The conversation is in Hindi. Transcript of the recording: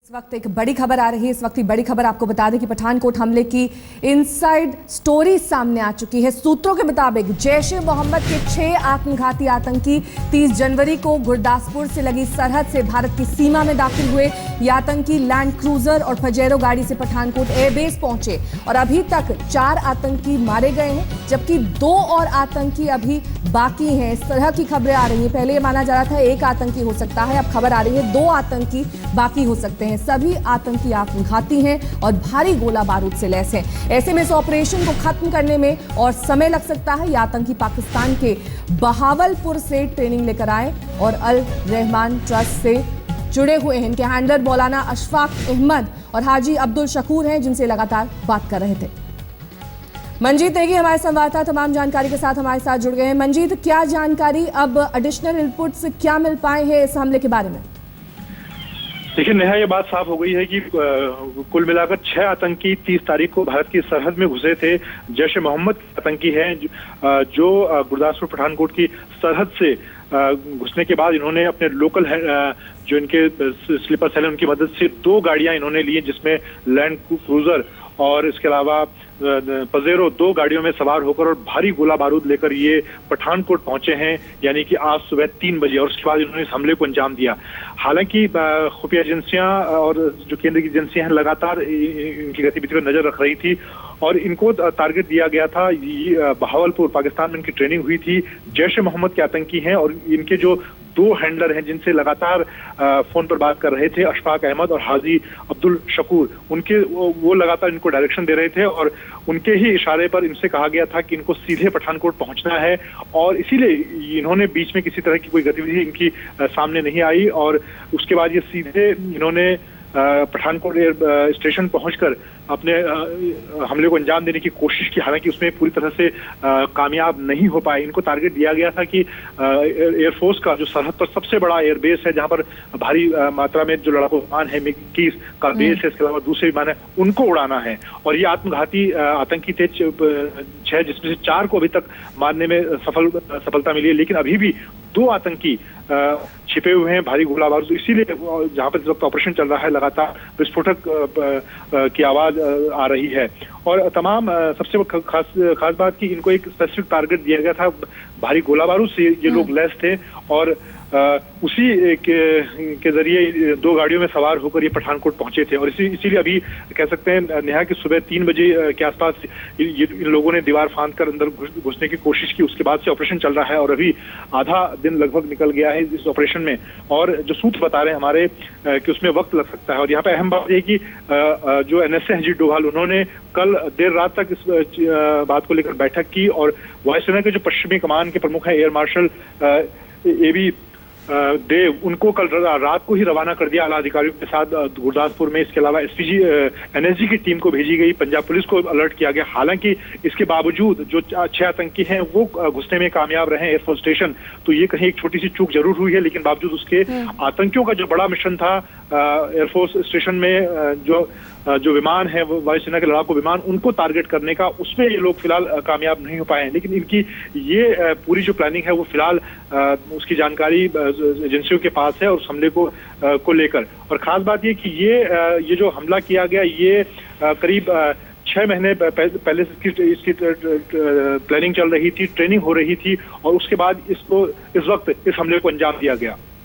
इस वक्त एक बड़ी खबर आ रही है। इस वक्त की बड़ी खबर आपको बता दें कि पठानकोट हमले की इनसाइड स्टोरी सामने आ चुकी है। सूत्रों के मुताबिक जैश ए मोहम्मद के 6 आत्मघाती आतंकी 30 जनवरी को गुरदासपुर से लगी सरहद से भारत की सीमा में दाखिल हुए। ये आतंकी लैंड क्रूजर और पजेरो गाड़ी से पठानकोट एयरबेस पहुंचे और अभी तक 4 आतंकी मारे गए हैं, जबकि 2 और आतंकी अभी बाकी हैं। इस तरह की खबरें आ रही हैं। पहले ये माना जा रहा था 1 आतंकी हो सकता है, अब खबर आ रही है 2 आतंकी बाकी हो सकते हैं। सभी आतंकी आत्मघाती हैं और भारी गोला बारूद से लैस हैं। ऐसे में इस ऑपरेशन को खत्म करने में और समय लग सकता है। ये आतंकी पाकिस्तान के बहावलपुर से ट्रेनिंग लेकर आए और अल रहमान ट्रस्ट से जुड़े हुए हैं। इनके हैंडलर मौलाना अशफाक अहमद और हाजी अब्दुल शकूर हैं, जिनसे लगातार बात कर रहे थे। मंजीत नेगी हमारे संवाददाता तमाम जानकारी के साथ हमारे साथ जुड़ गए हैं। मंजीत, क्या जानकारी, अब एडिशनल इनपुट्स क्या मिल पाए हैं इस हमले के बारे में? देखिए नेहा, ये बात साफ हो गई है कि कुल मिलाकर 6 आतंकी 30 तारीख को भारत की सरहद में घुसे थे। जैश ए मोहम्मद आतंकी हैं जो गुरदासपुर पठानकोट की सरहद से घुसने के बाद इन्होंने अपने लोकल जो इनके स्लीपर सेल है उनकी मदद से 2 गाड़ियां इन्होंने ली, जिसमें लैंड क्रूजर और इसके अलावा पजेरो 2 गाड़ियों में सवार होकर और भारी गोला बारूद लेकर ये पठानकोट पहुंचे हैं, यानी कि आज सुबह 3 बजे। और उसके बाद इन्होंने इस हमले को अंजाम दिया। हालांकि खुफिया एजेंसियां और जो केंद्र की एजेंसियां हैं लगातार इनकी गतिविधि पर नजर रख रही थी और इनको टारगेट दिया गया था। बहावलपुर पाकिस्तान में इनकी ट्रेनिंग हुई थी। जैश ए मोहम्मद के आतंकी हैं और इनके जो 2 हैंडलर हैं जिनसे लगातार फोन पर बात कर रहे थे, अशफाक अहमद और हाजी अब्दुल शकूर, उनके वो लगातार इनको डायरेक्शन दे रहे थे और उनके ही इशारे पर इनसे कहा गया था कि इनको सीधे पठानकोट पहुंचना है। और इसीलिए इन्होंने बीच में किसी तरह की कोई गतिविधि इनकी सामने नहीं आई और उसके बाद ये सीधे इन्होंने पठानकोट स्टेशन पहुंचकर अपने हमले को अंजाम देने की कोशिश की। हालांकि उसमें पूरी तरह से कामयाब नहीं हो पाए। इनको टारगेट दिया गया था कि एयरफोर्स का जो सरहद पर सबसे बड़ा एयरबेस है, जहां पर भारी मात्रा में जो लड़ाकू विमान है MiG-21 का बेस है, इसके अलावा दूसरे विमान है, उनको उड़ाना है। और ये आत्मघाती आतंकी थे 6, जिसमें से 4 को अभी तक मारने में सफलता मिली है, लेकिन अभी भी 2 आतंकी छिपे हुए हैं, भारी गोला बारूद। इसीलिए जहां पर इस वक्त ऑपरेशन चल रहा है लगातार विस्फोटक की आवाज आ रही है। और तमाम सबसे खास बात कि इनको एक स्पेसिफिक टारगेट दिया गया था। भारी गोला बारूद से ये लोग लैस थे और उसी के जरिए 2 गाड़ियों में सवार होकर ये पठानकोट पहुंचे थे। और इसीलिए अभी कह सकते हैं नेहा कि सुबह 3 बजे के आसपास इन लोगों ने दीवार फांद कर अंदर घुसने की कोशिश की। उसके बाद से ऑपरेशन चल रहा है और अभी आधा दिन लगभग निकल गया है इस ऑपरेशन में। और जो सूत्र बता रहे हैं हमारे कि उसमें वक्त लग सकता है। और यहाँ पे अहम बात है कि जो NSA अजीत डोभाल, उन्होंने कल देर रात तक इस बात को लेकर बैठक की और वायुसेना के जो पश्चिमी कमान के प्रमुख हैं एयर मार्शल AB देव, उनको कल रात को ही रवाना कर दिया आला अधिकारियों के साथ गुरदासपुर में। इसके अलावा NSG की टीम को भेजी गई, पंजाब पुलिस को अलर्ट किया गया। हालांकि इसके बावजूद जो 6 आतंकी हैं वो घुसने में कामयाब रहे एयरफोर्स स्टेशन। तो ये कहीं एक छोटी सी चूक जरूर हुई है, लेकिन बावजूद उसके आतंकियों का जो बड़ा मिशन था एयरफोर्स स्टेशन में जो विमान है वायुसेना के लड़ाकू विमान, उनको टारगेट करने का, उसमें ये लोग फिलहाल कामयाब नहीं हो पाए हैं। लेकिन इनकी ये पूरी जो प्लानिंग है वो फिलहाल उसकी जानकारी एजेंसियों के पास है और उस हमले को लेकर। और खास बात ये कि ये जो हमला किया गया ये करीब 6 महीने पहले इसकी प्लानिंग चल रही थी, ट्रेनिंग हो रही थी और उसके बाद इस वक्त इस हमले को अंजाम दिया गया।